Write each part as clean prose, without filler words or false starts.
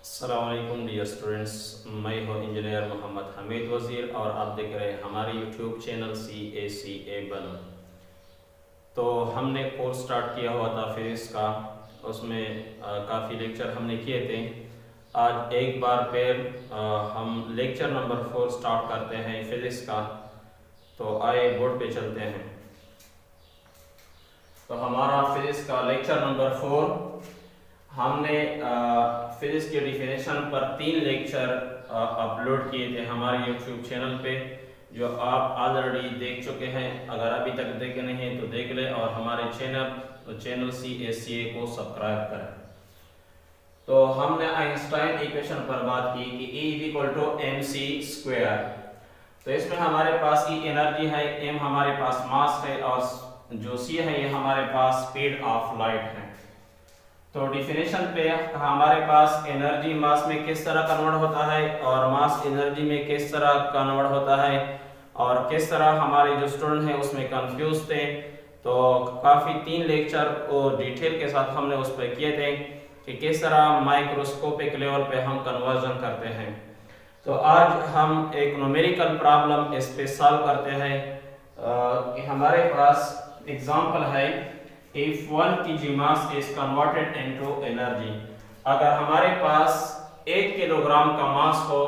अस्सलाम वालेकुम dear students, मैं हूँ इंजीनियर मोहम्मद हमीद वज़ीर और आप देख रहे हैं हमारे यूट्यूब चैनल CACA बनो। तो हमने कोर्स स्टार्ट किया हुआ था फिजिक्स का, उसमें काफ़ी लेक्चर हमने किए थे। आज एक बार फिर हम लेक्चर नंबर 4 स्टार्ट करते हैं फिजिक्स का। तो आए बोर्ड पे चलते हैं। तो हमारा फिजिक्स का लेक्चर नंबर 4, हमने फिजिक्स के डिफिनेशन पर 3 लेक्चर अपलोड किए थे हमारे यूट्यूब चैनल पे, जो आप ऑलरेडी देख चुके हैं। अगर अभी तक देखे नहीं हैं तो देख लें और हमारे चैनल CACA को सब्सक्राइब करें। तो हमने आइंस्टाइन इक्वेशन पर बात की कि E=mc²। तो इसमें हमारे पास E एनर्जी है, m हमारे पास मास है और जो c है ये हमारे पास स्पीड ऑफ लाइट है। तो डिफिनेशन पे हमारे पास एनर्जी मास में किस तरह कन्वर्ट होता है और मास एनर्जी में किस तरह कन्वर्ट होता है, और किस तरह हमारे जो स्टूडेंट हैं उसमें कंफ्यूज थे। तो काफ़ी 3 लेक्चर और डिटेल के साथ हमने उस पर किए थे कि किस तरह माइक्रोस्कोपिक लेवल पे हम कन्वर्जन करते हैं। तो आज हम एक न्यूमेरिकल प्रॉब्लम इस पे सॉल्व करते हैं। कि हमारे पास एग्जांपल है, if 1 kg mass is converted into energy। अगर हमारे पास 1 किलोग्राम का मास हो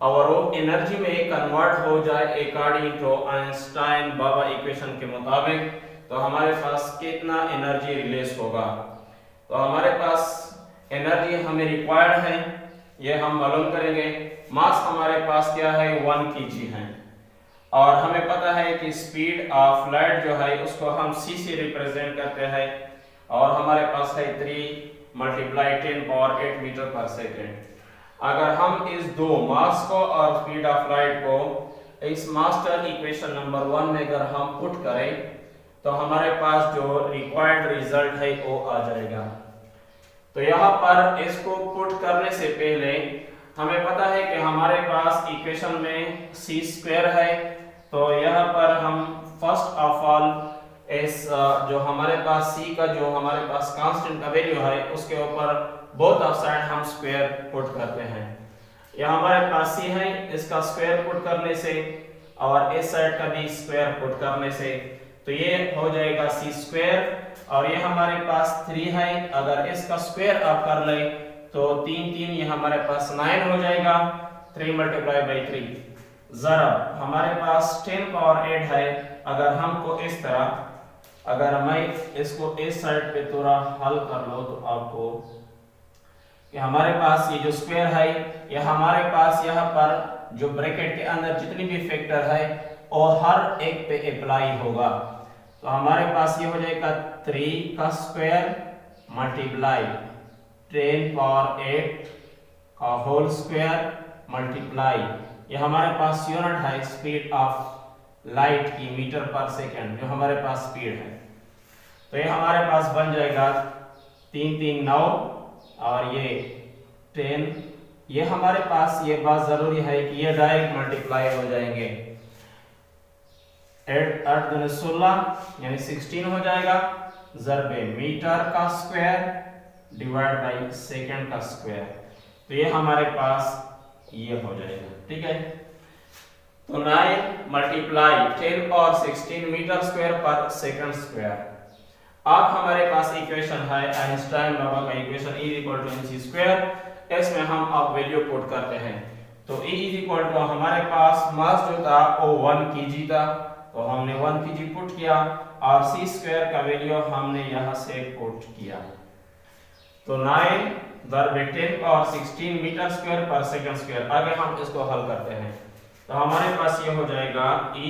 और वो एनर्जी में कन्वर्ट हो जाए अकॉर्डिंग टू आइंस्टाइन बाबा इक्वेशन के मुताबिक, तो हमारे पास कितना एनर्जी रिलीज होगा। तो हमारे पास एनर्जी हमें रिक्वायर्ड है, ये हम मालूम करेंगे। मास हमारे पास क्या है, 1 kg है और हमें पता है कि स्पीड ऑफ लाइट जो है उसको हम c से रिप्रेजेंट करते हैं और हमारे पास है 3 × 10⁸ मीटर पर सेकेंड। अगर हम इस दो मास को और स्पीड ऑफ लाइट को इस मास्टर इक्वेशन नंबर 1 में अगर हम पुट करें तो हमारे पास जो रिक्वायर्ड रिजल्ट है वो आ जाएगा। तो यहाँ पर इसको पुट करने से पहले हमें पता है कि हमारे पास इक्वेशन में c² है। तो यहाँ पर हम फर्स्ट ऑफ ऑल इस जो हमारे पास c का जो हमारे पास कांस्टेंट का वैल्यू है उसके ऊपर बोथ ऑफ साइड हम स्क्वायर पुट करते हैं। यहाँ हमारे पास c है, इसका स्क्वायर पुट करने से और इस साइड का भी स्क्वायर पुट करने से तो ये हो जाएगा c²। और ये हमारे पास 3 है, अगर इसका स्क्वायर आप कर ले तो 3 3 ये हमारे पास 9 हो जाएगा। 3 × 3 जरा हमारे पास 10⁸ है। अगर हमको इस तरह, अगर मैं इसको इस साइड पे थोड़ा हल कर लो तो आपको कि हमारे पास ये जो स्क्वायर है ये हमारे पास यहाँ पर जो ब्रैकेट के अंदर जितनी भी फैक्टर है वो हर एक पे अप्लाई होगा। तो हमारे पास ये हो जाएगा 3 का स्क्वायर मल्टीप्लाई 10⁸ का होल स्क्वायर मल्टीप्लाई, ये हमारे पास यूनिट है स्पीड ऑफ लाइट की मीटर पर सेकंड, जो हमारे पास स्पीड है। तो ये हमारे पास बन जाएगा 3 3 9 और ये 10। ये हमारे पास ये बात जरूरी है कि ये डायरेक्ट मल्टीप्लाई हो जाएंगे। 8 8 दूनी 16 यानी 16 हो जाएगा, ज़रबे मीटर का स्क्वायर डिवाइड बाई सेकंड का स्क्वायर। तो ये हमारे पास ये हो जाएगा, ठीक है। तो 9 × 10 और 16 मीटर स्क्वायर पर सेकंड स्क्वायर। अब हमारे पास इक्वेशन है आइंस्टाइन बाबा का इक्वेशन E=mc²। इसमें हम अब वैल्यू पुट करते हैं। तो E हमारे पास मास जो था वो 1 kg था, तो हमने 1 kg पुट किया और c² का वैल्यू हमने यहाँ से पुट किया। तो 9 × 10 और 16 मीटर स्क्वायर पर सेकंड स्क्वायर। आगे हम इसको हल करते हैं तो हमारे पास ये हो जाएगा E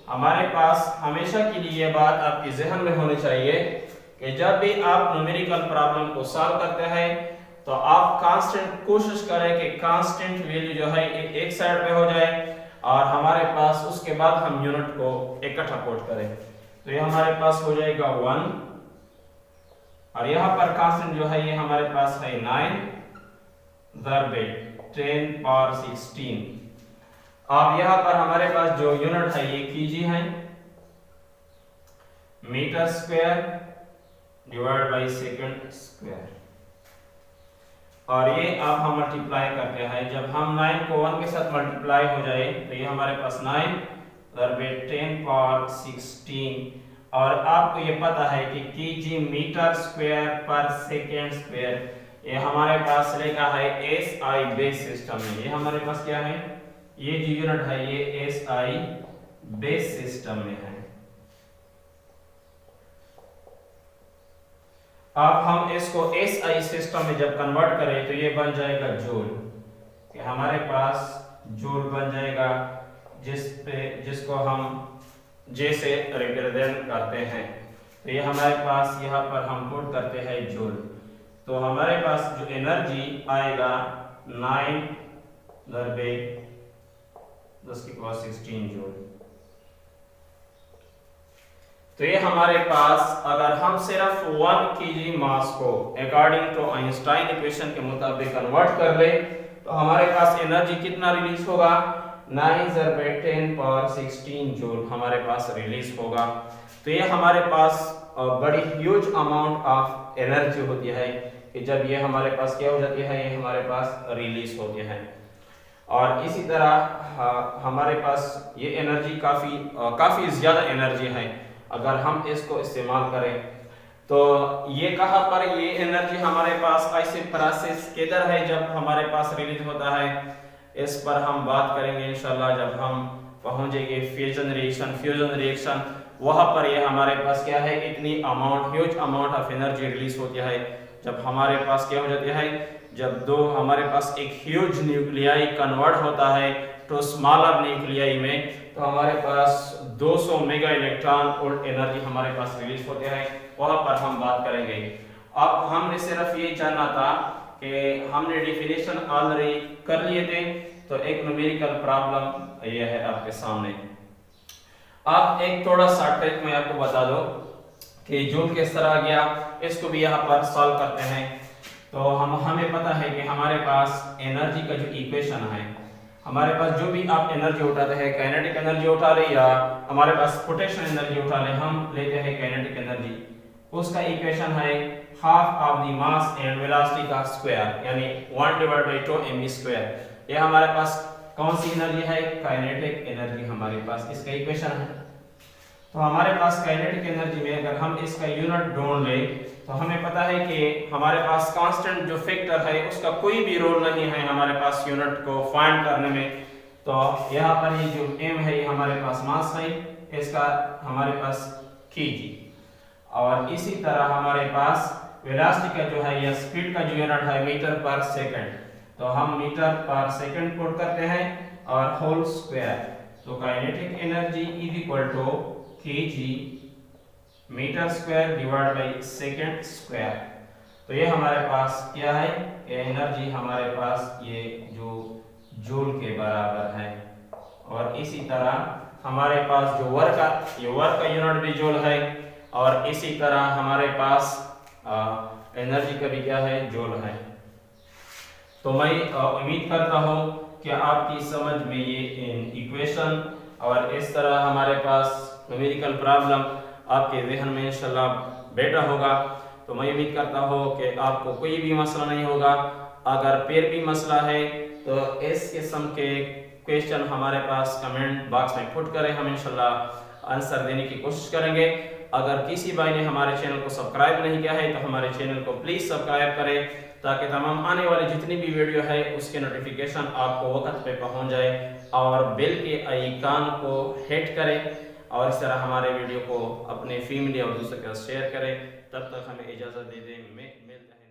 हमारे पास हमेशा के लिए ये बात आपके जहन में होनी चाहिए कि जब भी आप न्यूमेरिकल प्रॉब्लम को सॉल्व करते हैं तो आप कांस्टेंट कोशिश करें कि कांस्टेंट वैल्यू जो है एक साइड पे हो जाए और हमारे पास उसके बाद हम यूनिट को इकट्ठा पुट करें। तो ये हमारे पास हो जाएगा 1 और यहाँ पर कांस्टेंट जो है ये हमारे पास है 9 ज़रबे 10⁻16। अब यहाँ पर हमारे पास जो यूनिट है ये kg है, metre square divide by second square. और ये अब हम मल्टीप्लाई करते हैं। जब हम 9 को 1 के साथ मल्टीप्लाई हो जाए तो ये हमारे पास 9 दरबे 10 पावर 16। और आपको ये पता है कि केजी मीटर स्क्वायर पर सेकेंड स्क्वायर, ये हमारे पास लिखा है एसआई बेस सिस्टम में। ये हमारे पास क्या है, ये जो यूनिट है ये एसआई बेस सिस्टम में है। अब हम इसको एसआई सिस्टम में जब कन्वर्ट करें तो ये बन जाएगा जूल, कि हमारे पास जूल बन जाएगा जिसको हम जे से रिप्रेजेंट करते हैं। तो ये हमारे पास यहाँ पर हम पुट करते हैं जूल, तो हमारे पास जो एनर्जी आएगा 9 दरबे 10 की पावर 16 जूल। तो ये हमारे पास अगर हम सिर्फ 1 केजी मास को अकॉर्डिंग टू आइंस्टाइन इक्वेशन के मुताबिक कन्वर्ट कर ले तो हमारे पास एनर्जी कितना रिलीज होगा, 9 दरबे 10 पावर 16 जूल हमारे पास रिलीज होगा। तो ये हमारे पास बड़ी ह्यूज अमाउंट ऑफ एनर्जी होती है कि जब ये हमारे पास क्या हो जाती है, ये हमारे पास रिलीज होती है। और इसी तरह हमारे पास ये एनर्जी काफी ज्यादा एनर्जी है अगर हम इसको इस्तेमाल करें। तो ये कहाँ पर ये एनर्जी हमारे पास ऐसे प्रोसेस किधर है जब हमारे पास रिलीज होता है, इस पर हम बात करेंगे इंशाल्लाह जब हम पहुंचेंगे फ्यूजन रिएक्शन। वहां पर ये हमारे पास क्या है, इतनी huge amount of energy release होती है जब हमारे पास क्या हो जाती है, जब हमारे पास एक ह्यूज न्यूक्लियाई कन्वर्ट होता है तो स्मॉलर न्यूक्लियाई में, तो हमारे पास 200 मेगा इलेक्ट्रॉन वोल्ट एनर्जी हमारे पास रिलीज होते हैं। वहां पर हम बात करेंगे। अब हमने सिर्फ ये जानना था कि हमने डेफिनेशन ऑलरेडी कर लिए थे, तो एक न्यूमेरिकल प्रॉब्लम ये है आपके सामने। अब एक थोड़ा सा ट्रिक मैं आपको बता दूं कि जूल किस तरह गया, इसको भी यहाँ पर सॉल्व करते हैं। तो हमें पता है कि हमारे पास एनर्जी का जो इक्वेशन है, हमारे पास जो भी आप एनर्जी उठाते हैं, काइनेटिक एनर्जी उठा ले या हमारे पास पोटेंशियल एनर्जी उठा ले, हम लेते हैं काइनेटिक एनर्जी, उसका इक्वेशन है half of the mass and velocity का स्क्वायर, यानी 1/2 mv²। ये हमारे पास कौन सी एनर्जी है, काइनेटिक एनर्जी हमारे पास इसका इक्वेशन है। तो हमारे पास काइनेटिक एनर्जी में अगर हम इसका यूनिट ढूंढ ले तो हमें पता है कि हमारे पास कांस्टेंट जो फैक्टर है उसका कोई भी रोल नहीं है हमारे पास यूनिट को फाइंड करने में। तो यहाँ पर ये जो m है ये हमारे पास मास है, इसका हमारे पास केजी। और इसी तरह हमारे पास वेलोसिटी का जो है या स्पीड का जो यूनिट है मीटर पर सेकंड, तो हम मीटर पर सेकंड पुट करते हैं और होल स्क्वायर। तो kinetic energy is equal to kg metre square divide by second square. तो ये हमारे पास क्या है, ये एनर्जी हमारे पास ये जो जूल के बराबर है। और इसी तरह हमारे पास जो वर्क का यूनिट भी जूल है, और इसी तरह हमारे पास एनर्जी का भी क्या है, जूल है। तो मैं उम्मीद करता हूँ कि आपकी समझ में ये इक्वेशन और इस तरह हमारे पास न्यूमेरिकल प्रॉब्लम आपके ज़हन में इंशाल्लाह बैठा होगा। तो मैं उम्मीद करता हूँ कि आपको कोई भी मसला नहीं होगा। अगर फिर भी मसला है तो इस किस्म के क्वेश्चन हमारे पास कमेंट बॉक्स में पुट करें, हम इंशाल्लाह आंसर देने की कोशिश करेंगे। अगर किसी भाई ने हमारे चैनल को सब्सक्राइब नहीं किया है तो हमारे चैनल को प्लीज़ सब्सक्राइब करें, ताकि तमाम आने वाली जितनी भी वीडियो है उसके नोटिफिकेशन आपको वक्त पे पहुंच जाए, और बेल के आइकन को हिट करें और इस तरह हमारे वीडियो को अपने फैमिली और दूसरों के साथ शेयर करें। तब तक हमें इजाज़त दे दें, मिलते हैं।